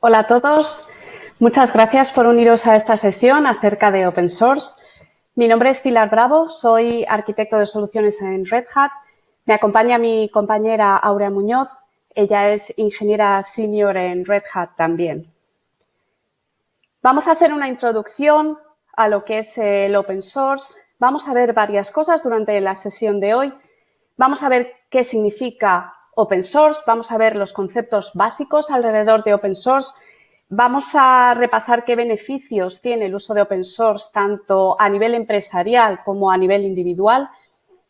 Hola a todos, muchas gracias por uniros a esta sesión acerca de Open Source. Mi nombre es Pilar Bravo, soy arquitecto de soluciones en Red Hat. Me acompaña mi compañera Aurea Muñoz, ella es ingeniera senior en Red Hat también. Vamos a hacer una introducción a lo que es el Open Source. Vamos a ver varias cosas durante la sesión de hoy. Vamos a ver qué significa Open Source, vamos a ver los conceptos básicos alrededor de Open Source, vamos a repasar qué beneficios tiene el uso de Open Source tanto a nivel empresarial como a nivel individual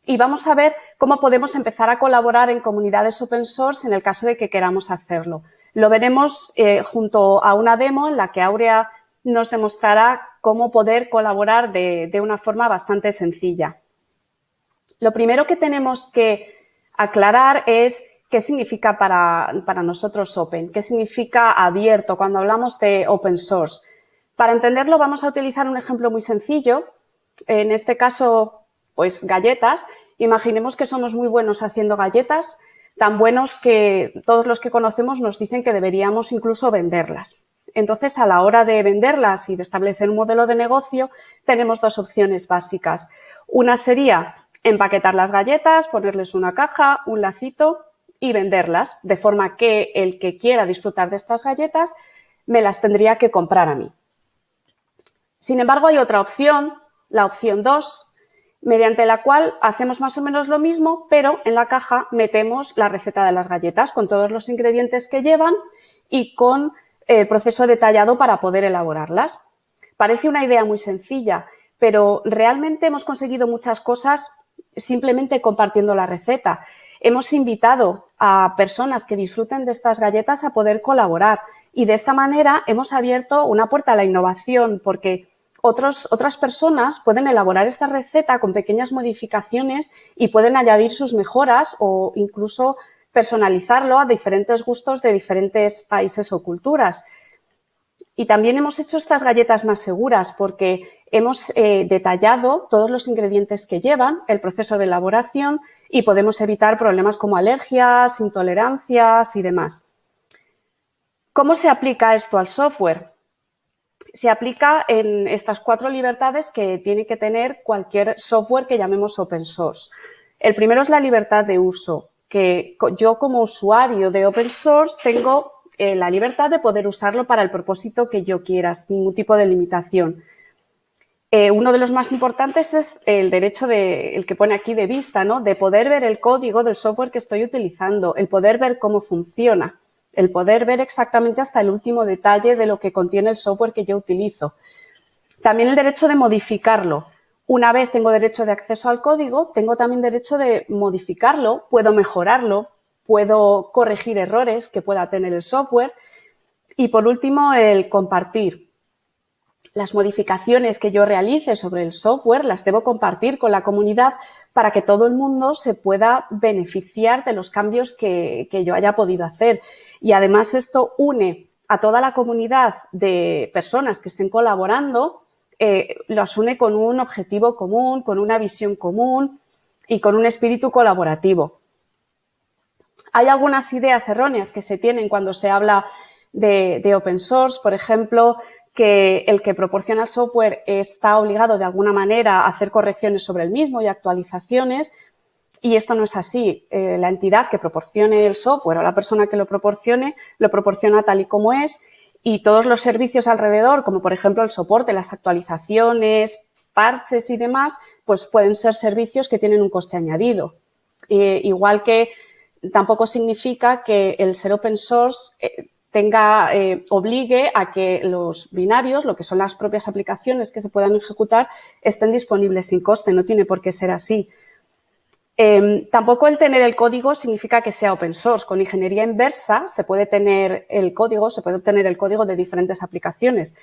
y vamos a ver cómo podemos empezar a colaborar en comunidades Open Source en el caso de que queramos hacerlo. Lo veremos junto a una demo en la que Aurea nos demostrará cómo poder colaborar de una forma bastante sencilla. Lo primero que tenemos que aclarar es qué significa para nosotros Open, qué significa abierto cuando hablamos de Open Source. Para entenderlo vamos a utilizar un ejemplo muy sencillo, en este caso, pues galletas. Imaginemos que somos muy buenos haciendo galletas, tan buenos que todos los que conocemos nos dicen que deberíamos incluso venderlas. Entonces, a la hora de venderlas y de establecer un modelo de negocio, tenemos dos opciones básicas. Una sería empaquetar las galletas, ponerles una caja, un lacito y venderlas, de forma que el que quiera disfrutar de estas galletas me las tendría que comprar a mí. Sin embargo, hay otra opción, la opción 2, mediante la cual hacemos más o menos lo mismo, pero en la caja metemos la receta de las galletas con todos los ingredientes que llevan y con el proceso detallado para poder elaborarlas. Parece una idea muy sencilla, pero realmente hemos conseguido muchas cosas simplemente compartiendo la receta. Hemos invitado a personas que disfruten de estas galletas a poder colaborar y de esta manera hemos abierto una puerta a la innovación porque otras personas pueden elaborar esta receta con pequeñas modificaciones y pueden añadir sus mejoras o incluso personalizarlo a diferentes gustos de diferentes países o culturas. Y también hemos hecho estas galletas más seguras porque hemos detallado todos los ingredientes que llevan, el proceso de elaboración y podemos evitar problemas como alergias, intolerancias y demás. ¿Cómo se aplica esto al software? Se aplica en estas 4 libertades que tiene que tener cualquier software que llamemos open source. El primero es la libertad de uso, que yo como usuario de open source tengo la libertad de poder usarlo para el propósito que yo quiera, sin ningún tipo de limitación. Uno de los más importantes es el derecho el que pone aquí de vista, ¿no? De poder ver el código del software que estoy utilizando, el poder ver cómo funciona, el poder ver exactamente hasta el último detalle de lo que contiene el software que yo utilizo. También el derecho de modificarlo. Una vez tengo derecho de acceso al código, tengo también derecho de modificarlo, puedo mejorarlo, puedo corregir errores que pueda tener el software. Y por último, el compartir. Las modificaciones que yo realice sobre el software las debo compartir con la comunidad para que todo el mundo se pueda beneficiar de los cambios que yo haya podido hacer. Y además esto une a toda la comunidad de personas que estén colaborando, los une con un objetivo común, con una visión común y con un espíritu colaborativo. Hay algunas ideas erróneas que se tienen cuando se habla de open source, por ejemplo, que el que proporciona el software está obligado de alguna manera a hacer correcciones sobre el mismo y actualizaciones, y esto no es así. La entidad que proporcione el software o la persona que lo proporciona tal y como es, y todos los servicios alrededor, como por ejemplo el soporte, las actualizaciones, parches y demás, pues pueden ser servicios que tienen un coste añadido. Igual que tampoco significa que el ser open source obligue a que los binarios, lo que son las propias aplicaciones que se puedan ejecutar, estén disponibles sin coste. No tiene por qué ser así. Tampoco el tener el código significa que sea open source. Con ingeniería inversa se puede obtener el código de diferentes aplicaciones,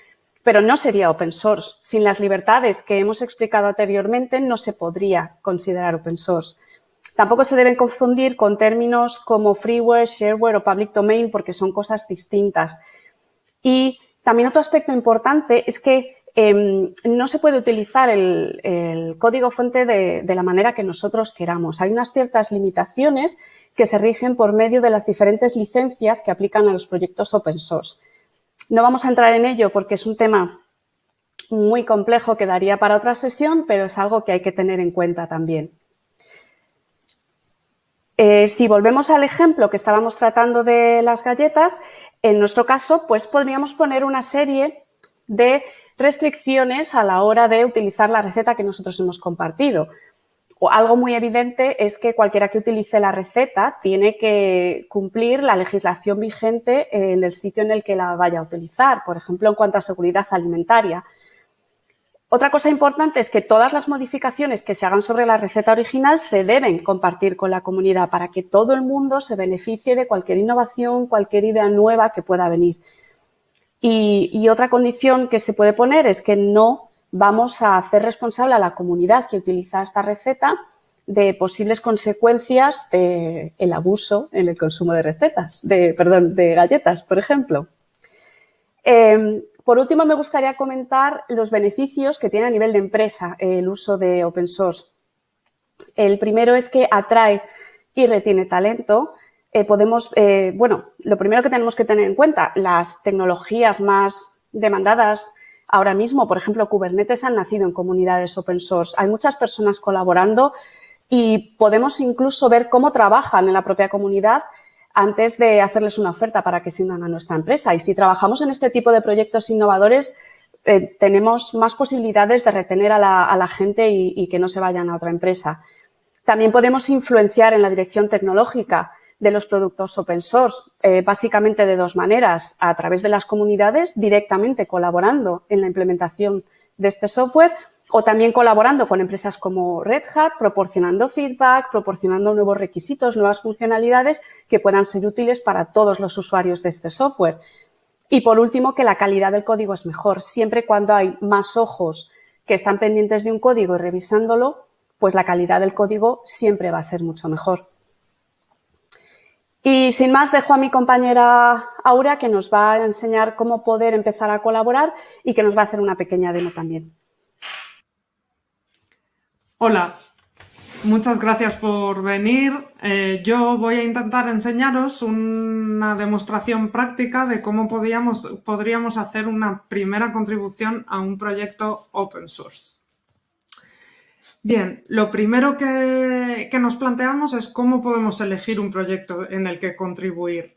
pero no sería open source. Sin las libertades que hemos explicado anteriormente, no se podría considerar open source. Tampoco se deben confundir con términos como freeware, shareware o public domain porque son cosas distintas. Y también otro aspecto importante es que no se puede utilizar el código fuente de la manera que nosotros queramos. Hay unas ciertas limitaciones que se rigen por medio de las diferentes licencias que aplican a los proyectos open source. No vamos a entrar en ello porque es un tema muy complejo que daría para otra sesión, pero es algo que hay que tener en cuenta también. Si volvemos al ejemplo que estábamos tratando de las galletas, en nuestro caso, pues podríamos poner una serie de restricciones a la hora de utilizar la receta que nosotros hemos compartido. O algo muy evidente es que cualquiera que utilice la receta tiene que cumplir la legislación vigente en el sitio en el que la vaya a utilizar, por ejemplo, en cuanto a seguridad alimentaria. Otra cosa importante es que todas las modificaciones que se hagan sobre la receta original se deben compartir con la comunidad para que todo el mundo se beneficie de cualquier innovación, cualquier idea nueva que pueda venir. Y otra condición que se puede poner es que no vamos a hacer responsable a la comunidad que utiliza esta receta de posibles consecuencias del abuso en el consumo de de galletas, por ejemplo. Por último, me gustaría comentar los beneficios que tiene a nivel de empresa el uso de open source. El primero es que atrae y retiene talento. Lo primero que tenemos que tener en cuenta, las tecnologías más demandadas ahora mismo, por ejemplo, Kubernetes, han nacido en comunidades open source. Hay muchas personas colaborando y podemos incluso ver cómo trabajan en la propia comunidad antes de hacerles una oferta para que se unan a nuestra empresa. Y si trabajamos en este tipo de proyectos innovadores, tenemos más posibilidades de retener a la gente y que no se vayan a otra empresa. También podemos influenciar en la dirección tecnológica de los productos open source, básicamente de dos maneras: a través de las comunidades, directamente colaborando en la implementación de este software, o también colaborando con empresas como Red Hat, proporcionando feedback, proporcionando nuevos requisitos, nuevas funcionalidades que puedan ser útiles para todos los usuarios de este software. Y, por último, que la calidad del código es mejor. Siempre cuando hay más ojos que están pendientes de un código y revisándolo, pues la calidad del código siempre va a ser mucho mejor. Y sin más, dejo a mi compañera Aura, que nos va a enseñar cómo poder empezar a colaborar y que nos va a hacer una pequeña demo también. Hola, muchas gracias por venir. Yo voy a intentar enseñaros una demostración práctica de cómo podríamos hacer una primera contribución a un proyecto open source. Bien, lo primero que nos planteamos es cómo podemos elegir un proyecto en el que contribuir.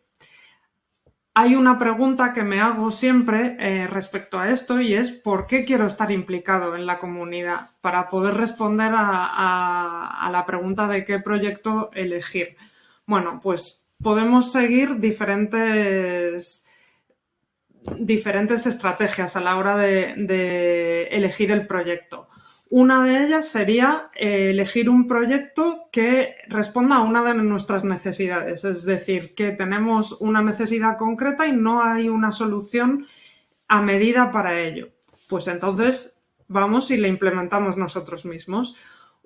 Hay una pregunta que me hago siempre respecto a esto, y es ¿por qué quiero estar implicado en la comunidad? Para poder responder a la pregunta de qué proyecto elegir. Bueno, pues podemos seguir diferentes estrategias a la hora de elegir el proyecto. Una de ellas sería elegir un proyecto que responda a una de nuestras necesidades, es decir, que tenemos una necesidad concreta y no hay una solución a medida para ello. Pues entonces vamos y la implementamos nosotros mismos.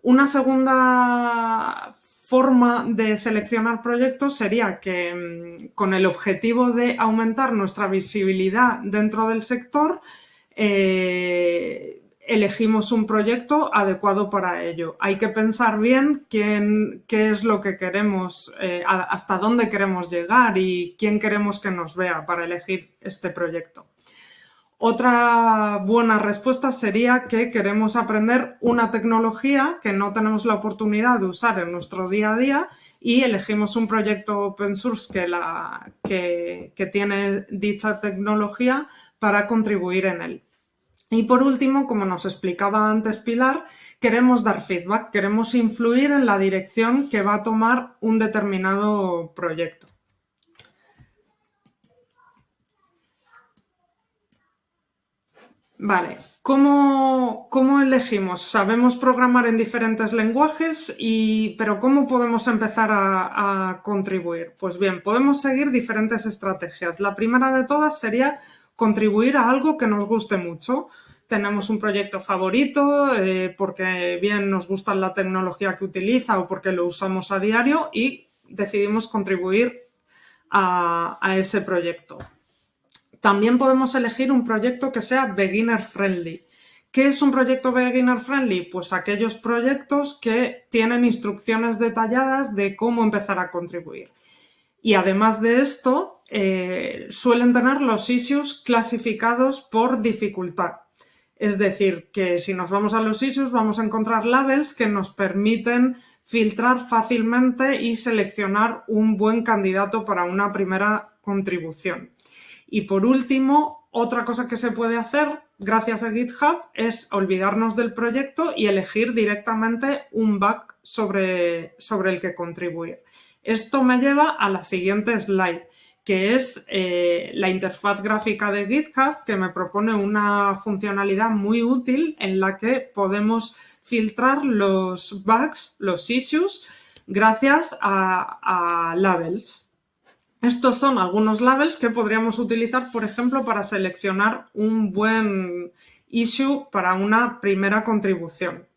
Una segunda forma de seleccionar proyectos sería que, con el objetivo de aumentar nuestra visibilidad dentro del sector, elegimos un proyecto adecuado para ello. Hay que pensar bien qué es lo que queremos, hasta dónde queremos llegar y quién queremos que nos vea para elegir este proyecto. Otra buena respuesta sería que queremos aprender una tecnología que no tenemos la oportunidad de usar en nuestro día a día y elegimos un proyecto open source que tiene dicha tecnología para contribuir en él. Y por último, como nos explicaba antes Pilar, queremos dar feedback, queremos influir en la dirección que va a tomar un determinado proyecto. Vale, ¿cómo elegimos? Sabemos programar en diferentes lenguajes, pero ¿cómo podemos empezar a contribuir? Pues bien, podemos seguir diferentes estrategias. La primera de todas sería contribuir a algo que nos guste mucho. Tenemos un proyecto favorito porque bien nos gusta la tecnología que utiliza o porque lo usamos a diario y decidimos contribuir a ese proyecto. También podemos elegir un proyecto que sea beginner friendly. ¿Qué es un proyecto beginner friendly? Pues aquellos proyectos que tienen instrucciones detalladas de cómo empezar a contribuir. Y además de esto, suelen tener los issues clasificados por dificultad. Es decir, que si nos vamos a los issues vamos a encontrar labels que nos permiten filtrar fácilmente y seleccionar un buen candidato para una primera contribución. Y por último, otra cosa que se puede hacer gracias a GitHub es olvidarnos del proyecto y elegir directamente un bug sobre el que contribuir. Esto me lleva a la siguiente slide, que es la interfaz gráfica de GitHub, que me propone una funcionalidad muy útil en la que podemos filtrar los bugs, los issues, gracias a labels. Estos son algunos labels que podríamos utilizar, por ejemplo, para seleccionar un buen issue para una primera contribución.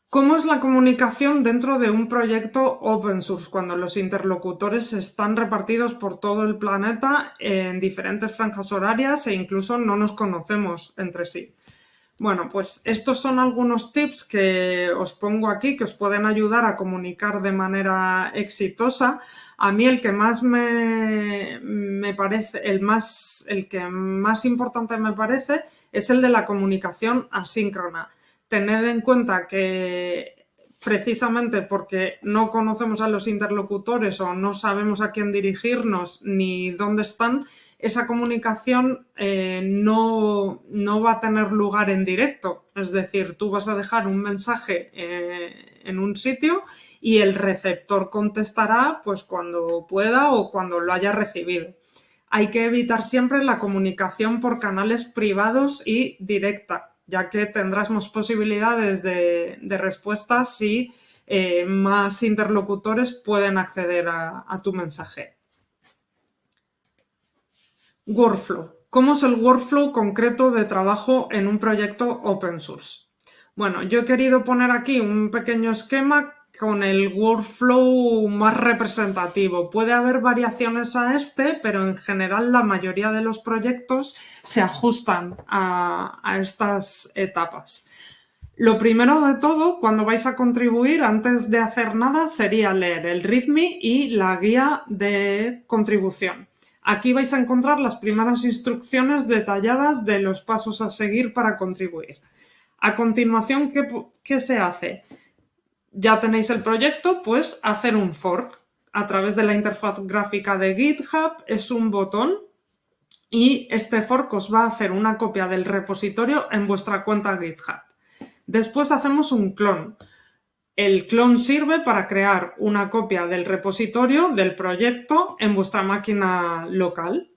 ¿Cómo es la comunicación dentro de un proyecto open source cuando los interlocutores están repartidos por todo el planeta en diferentes franjas horarias e incluso no nos conocemos entre sí? Bueno, pues estos son algunos tips que os pongo aquí que os pueden ayudar a comunicar de manera exitosa. A mí el que más me parece, el que más importante me parece es el de la comunicación asíncrona. Tened en cuenta que precisamente porque no conocemos a los interlocutores o no sabemos a quién dirigirnos ni dónde están, esa comunicación no va a tener lugar en directo. Es decir, tú vas a dejar un mensaje en un sitio y el receptor contestará pues cuando pueda o cuando lo haya recibido. Hay que evitar siempre la comunicación por canales privados y directa, ya que tendrás más posibilidades de respuesta si más interlocutores pueden acceder a tu mensaje. Workflow. ¿Cómo es el workflow concreto de trabajo en un proyecto open source? Bueno, yo he querido poner aquí un pequeño esquema con el workflow más representativo. Puede haber variaciones a este, pero en general la mayoría de los proyectos se ajustan a estas etapas. Lo primero de todo, cuando vais a contribuir, antes de hacer nada, sería leer el README y la guía de contribución. Aquí vais a encontrar las primeras instrucciones detalladas de los pasos a seguir para contribuir. A continuación, ¿qué se hace? Ya tenéis el proyecto, pues hacer un fork. A través de la interfaz gráfica de GitHub es un botón y este fork os va a hacer una copia del repositorio en vuestra cuenta GitHub. Después hacemos un clon. El clon sirve para crear una copia del repositorio del proyecto en vuestra máquina local.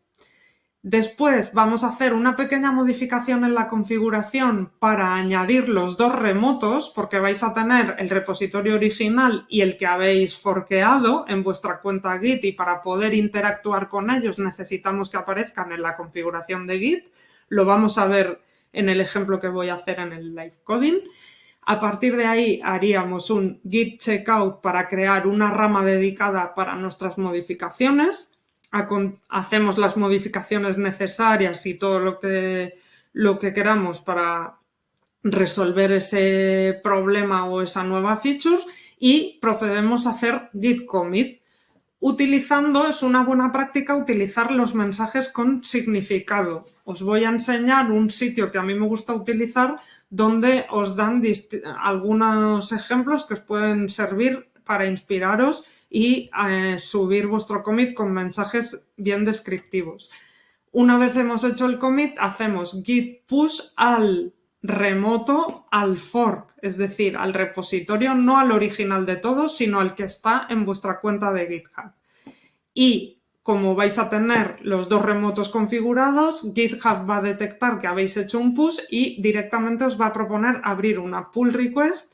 Después vamos a hacer una pequeña modificación en la configuración para añadir los dos remotos, porque vais a tener el repositorio original y el que habéis forkeado en vuestra cuenta Git, y para poder interactuar con ellos necesitamos que aparezcan en la configuración de Git. Lo vamos a ver en el ejemplo que voy a hacer en el live coding. A partir de ahí haríamos un git checkout para crear una rama dedicada para nuestras modificaciones. Hacemos las modificaciones necesarias y todo lo que queramos para resolver ese problema o esa nueva feature, y procedemos a hacer git commit. Es una buena práctica utilizar los mensajes con significado. Os voy a enseñar un sitio que a mí me gusta utilizar donde os dan algunos ejemplos que os pueden servir para inspiraros y subir vuestro commit con mensajes bien descriptivos. Una vez hemos hecho el commit, hacemos git push al remoto, al fork, es decir, al repositorio, no al original de todos, sino al que está en vuestra cuenta de GitHub. Y como vais a tener los dos remotos configurados, GitHub va a detectar que habéis hecho un push y directamente os va a proponer abrir una pull request,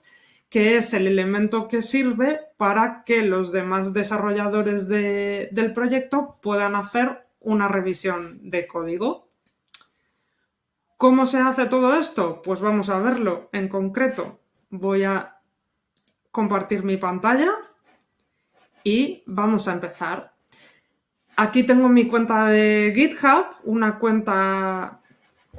que es el elemento que sirve para que los demás desarrolladores del proyecto puedan hacer una revisión de código. ¿Cómo se hace todo esto? Pues vamos a verlo en concreto. Voy a compartir mi pantalla y vamos a empezar. Aquí tengo mi cuenta de GitHub, una cuenta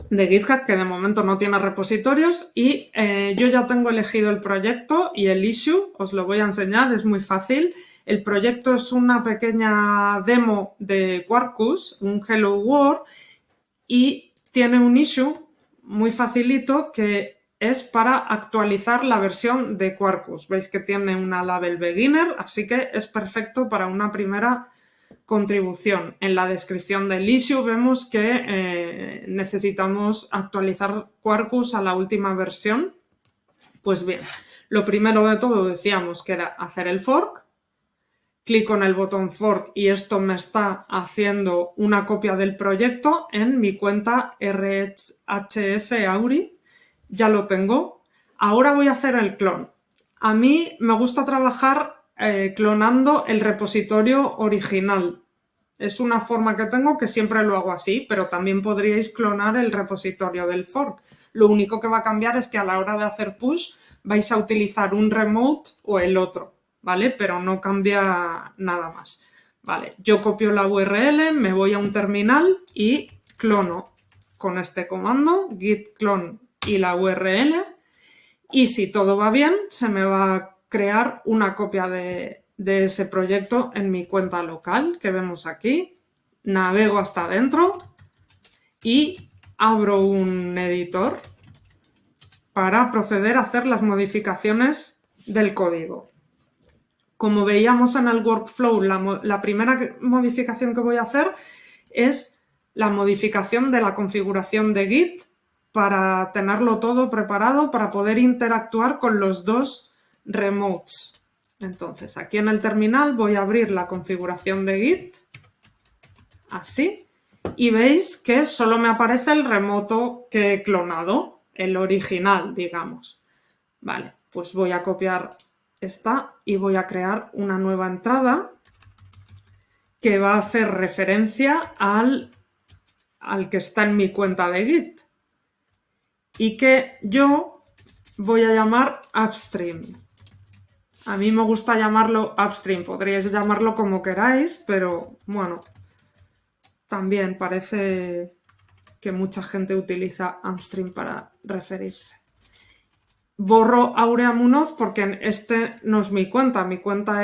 de GitHub que de momento no tiene repositorios, y yo ya tengo elegido el proyecto y el issue. Os lo voy a enseñar, es muy fácil. El proyecto es una pequeña demo de Quarkus, un Hello World, y tiene un issue muy facilito que es para actualizar la versión de Quarkus. Veis que tiene una label beginner, así que es perfecto para una primera contribución. En la descripción del issue vemos que necesitamos actualizar Quarkus a la última versión. Pues bien, lo primero de todo decíamos que era hacer el fork. Clico en el botón fork y esto me está haciendo una copia del proyecto en mi cuenta RHF Auri. Ya lo tengo. Ahora voy a hacer el clon. A mí me gusta trabajar clonando el repositorio original. Es una forma que tengo que siempre lo hago así, pero también podríais clonar el repositorio del fork. Lo único que va a cambiar es que a la hora de hacer push vais a utilizar un remote o el otro, ¿vale? Pero no cambia nada más. Vale, yo copio la URL, me voy a un terminal y clono con este comando, git clone y la URL. Y si todo va bien, se me va a crear una copia de ese proyecto en mi cuenta local que vemos aquí. Navego hasta adentro y abro un editor para proceder a hacer las modificaciones del código. Como veíamos en el workflow, la primera modificación que voy a hacer es la modificación de la configuración de Git para tenerlo todo preparado para poder interactuar con los dos remotes. Entonces, aquí en el terminal voy a abrir la configuración de Git, así, y veis que solo me aparece el remoto que he clonado, el original, digamos. Vale, pues voy a copiar esta y voy a crear una nueva entrada que va a hacer referencia al que está en mi cuenta de Git y que yo voy a llamar upstream. A mí me gusta llamarlo upstream, podríais llamarlo como queráis, pero bueno, también parece que mucha gente utiliza upstream para referirse. Borro Aurea Munoz porque este no es mi cuenta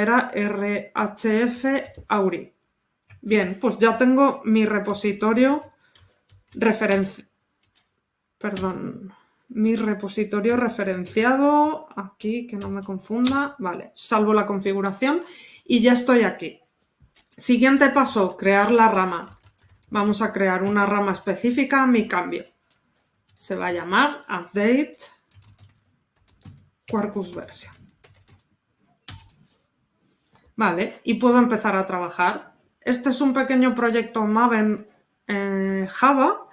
era RHF Auri. Bien, pues ya tengo mi repositorio mi repositorio referenciado aquí, que no me confunda. Vale, salvo la configuración y ya estoy aquí. Siguiente paso, crear la rama. Vamos a crear una rama específica a mi cambio. Se va a llamar Update Quarkus Version. Vale, y puedo empezar a trabajar. Este es un pequeño proyecto Maven Java,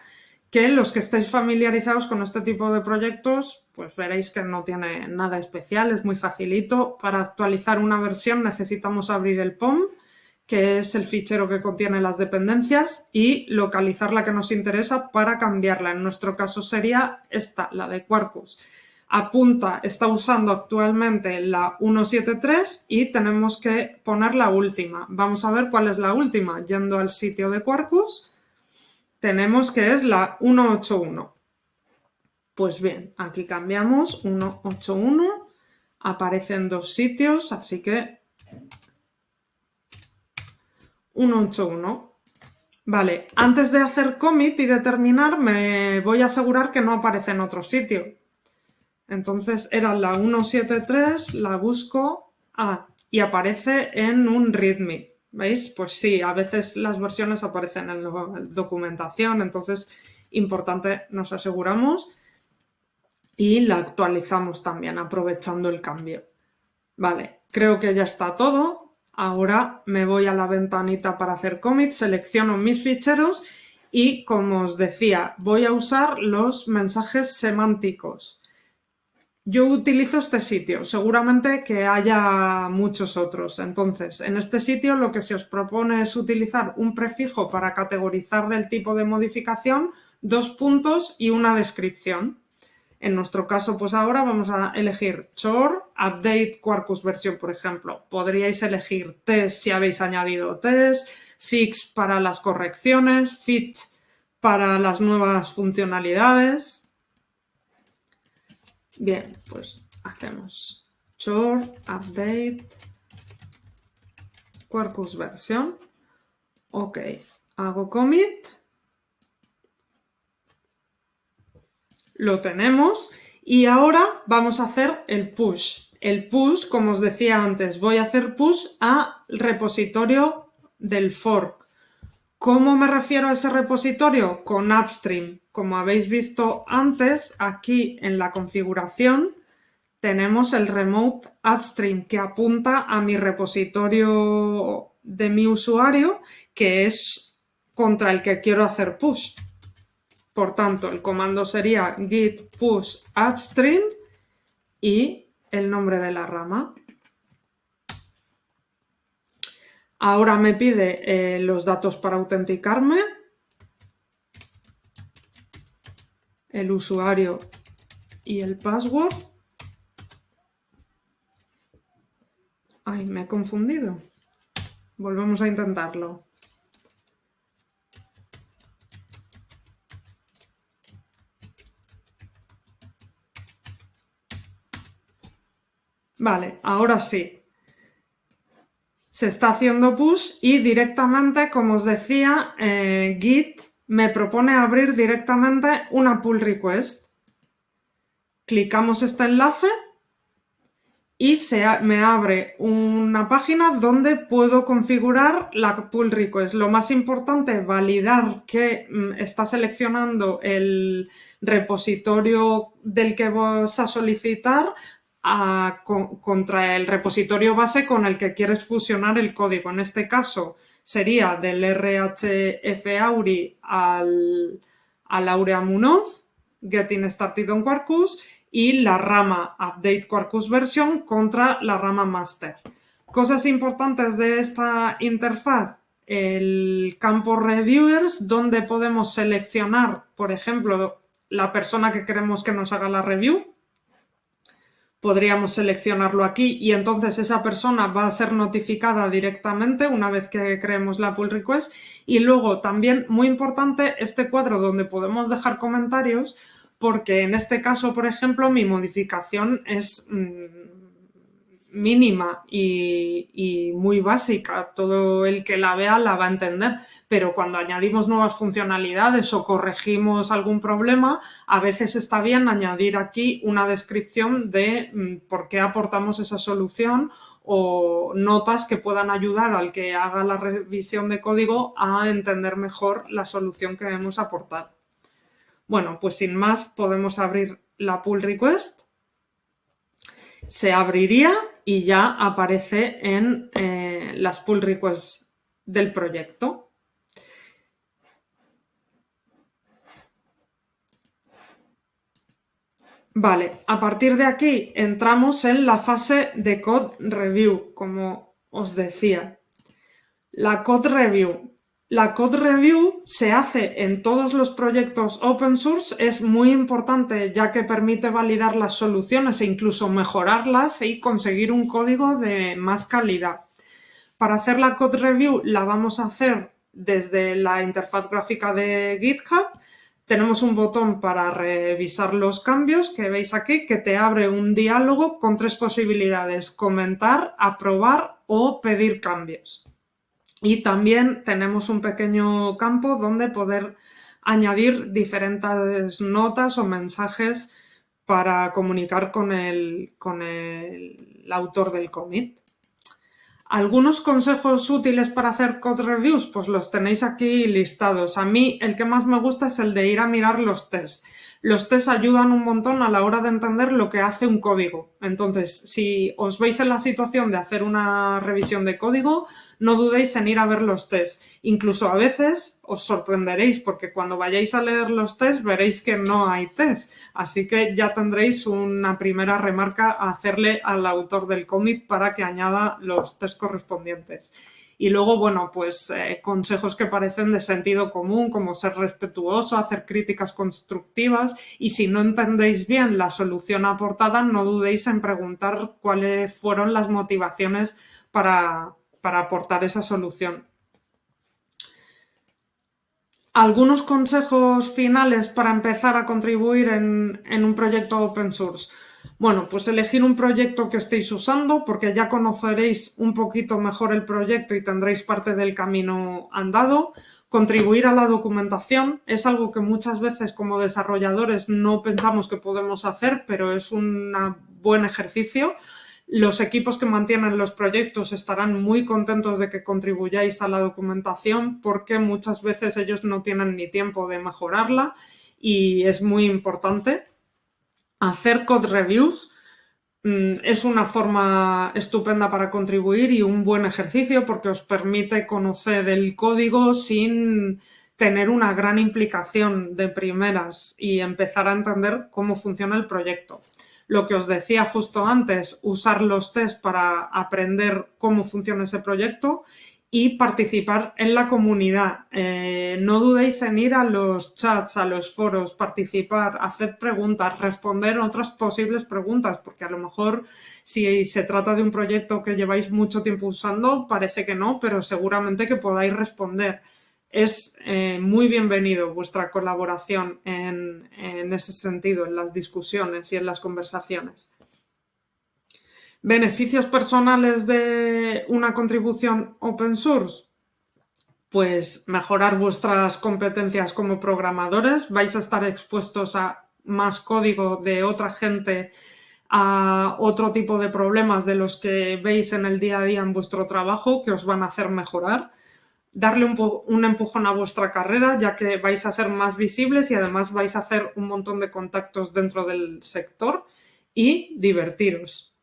que los que estéis familiarizados con este tipo de proyectos, pues veréis que no tiene nada especial, es muy facilito. Para actualizar una versión necesitamos abrir el POM, que es el fichero que contiene las dependencias, y localizar la que nos interesa para cambiarla. En nuestro caso sería esta, la de Quarkus. Apunta, está usando actualmente la 1.7.3 y tenemos que poner la última. Vamos a ver cuál es la última. Yendo al sitio de Quarkus, tenemos que es la 1.8.1. Pues bien, aquí cambiamos 1.8.1, aparece en dos sitios, así que 1.8.1. Vale, antes de hacer commit y de terminar, me voy a asegurar que no aparece en otro sitio. Entonces era la 1.7.3, la busco y aparece en un readme. ¿Veis? Pues sí, a veces las versiones aparecen en la documentación, entonces importante, nos aseguramos y la actualizamos también aprovechando el cambio. Vale, creo que ya está todo. Ahora me voy a la ventanita para hacer commit, selecciono mis ficheros y, como os decía, voy a usar los mensajes semánticos. Yo utilizo este sitio, seguramente que haya muchos otros. Entonces, en este sitio lo que se os propone es utilizar un prefijo para categorizar el tipo de modificación, 2 puntos y una descripción. En nuestro caso, pues ahora vamos a elegir chore, update Quarkus version, por ejemplo. Podríais elegir test si habéis añadido test, fix para las correcciones, fit para las nuevas funcionalidades. Bien, pues hacemos chore, update Quarkus version. Ok, hago commit. Lo tenemos y ahora vamos a hacer el push. El push, como os decía antes, voy a hacer push al repositorio del fork. ¿Cómo me refiero a ese repositorio? Con upstream. Como habéis visto antes, aquí en la configuración tenemos el remote upstream que apunta a mi repositorio de mi usuario, que es contra el que quiero hacer push. Por tanto, el comando sería git push upstream y el nombre de la rama. Ahora me pide los datos para autenticarme, el usuario y el password. Ay, me he confundido. Volvemos a intentarlo. Vale, ahora sí. Se está haciendo push y directamente, como os decía, Git me propone abrir directamente una pull request. Clicamos este enlace y me abre una página donde puedo configurar la pull request. Lo más importante, validar que está seleccionando el repositorio del que vas a solicitar contra el repositorio base con el que quieres fusionar el código. En este caso sería del RHF-Auri al Aurea Munoz, Getting Started on Quarkus, y la rama Update Quarkus Version contra la rama Master. Cosas importantes de esta interfaz: el campo Reviewers, donde podemos seleccionar, por ejemplo, la persona que queremos que nos haga la review. Podríamos seleccionarlo aquí y entonces esa persona va a ser notificada directamente una vez que creemos la pull request. Y luego también, muy importante, este cuadro donde podemos dejar comentarios, porque en este caso, por ejemplo, mi modificación es mínima y muy básica. Todo el que la vea la va a entender. Pero cuando añadimos nuevas funcionalidades o corregimos algún problema, a veces está bien añadir aquí una descripción de por qué aportamos esa solución o notas que puedan ayudar al que haga la revisión de código a entender mejor la solución que hemos aportado. Bueno, pues sin más podemos abrir la pull request. Se abriría y ya aparece en las pull requests del proyecto. Vale, a partir de aquí entramos en la fase de code review, como os decía. La code review se hace en todos los proyectos open source. Es muy importante ya que permite validar las soluciones e incluso mejorarlas y conseguir un código de más calidad. Para hacer la code review la vamos a hacer desde la interfaz gráfica de GitHub. Tenemos un botón para revisar los cambios que veis aquí, que te abre un diálogo con 3 posibilidades: comentar, aprobar o pedir cambios. Y también tenemos un pequeño campo donde poder añadir diferentes notas o mensajes para comunicar con el autor del commit. Algunos consejos útiles para hacer code reviews, pues los tenéis aquí listados. A mí el que más me gusta es el de ir a mirar los tests. Los tests ayudan un montón a la hora de entender lo que hace un código. Entonces, si os veis en la situación de hacer una revisión de código, no dudéis en ir a ver los tests. Incluso a veces os sorprenderéis porque cuando vayáis a leer los tests veréis que no hay tests. Así que ya tendréis una primera remarca a hacerle al autor del commit para que añada los tests correspondientes. Y luego, bueno, pues consejos que parecen de sentido común, como ser respetuoso, hacer críticas constructivas, y si no entendéis bien la solución aportada, no dudéis en preguntar cuáles fueron las motivaciones para aportar esa solución. Algunos consejos finales para empezar a contribuir en un proyecto open source. Bueno, pues elegir un proyecto que estéis usando, porque ya conoceréis un poquito mejor el proyecto y tendréis parte del camino andado. Contribuir a la documentación es algo que muchas veces como desarrolladores no pensamos que podemos hacer, pero es un buen ejercicio. Los equipos que mantienen los proyectos estarán muy contentos de que contribuyáis a la documentación porque muchas veces ellos no tienen ni tiempo de mejorarla y es muy importante. Hacer code reviews es una forma estupenda para contribuir y un buen ejercicio porque os permite conocer el código sin tener una gran implicación de primeras y empezar a entender cómo funciona el proyecto. Lo que os decía justo antes, usar los tests para aprender cómo funciona ese proyecto y participar en la comunidad. No dudéis en ir a los chats, a los foros, participar, hacer preguntas, responder otras posibles preguntas, porque a lo mejor si se trata de un proyecto que lleváis mucho tiempo usando, parece que no, pero seguramente que podáis responder. Es muy bienvenido vuestra colaboración en ese sentido, en las discusiones y en las conversaciones. ¿Beneficios personales de una contribución open source? Pues mejorar vuestras competencias como programadores, vais a estar expuestos a más código de otra gente, a otro tipo de problemas de los que veis en el día a día en vuestro trabajo que os van a hacer mejorar. Darle un empujón a vuestra carrera, ya que vais a ser más visibles y además vais a hacer un montón de contactos dentro del sector y divertiros.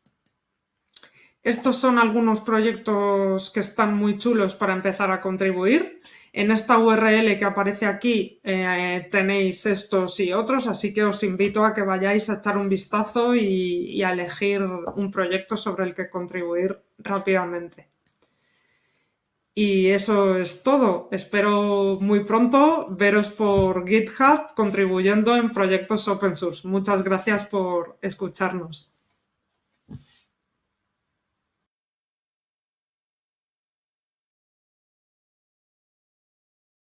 Estos son algunos proyectos que están muy chulos para empezar a contribuir. En esta URL que aparece aquí tenéis estos y otros, así que os invito a que vayáis a echar un vistazo y a elegir un proyecto sobre el que contribuir rápidamente. Y eso es todo. Espero muy pronto veros por GitHub contribuyendo en proyectos open source. Muchas gracias por escucharnos.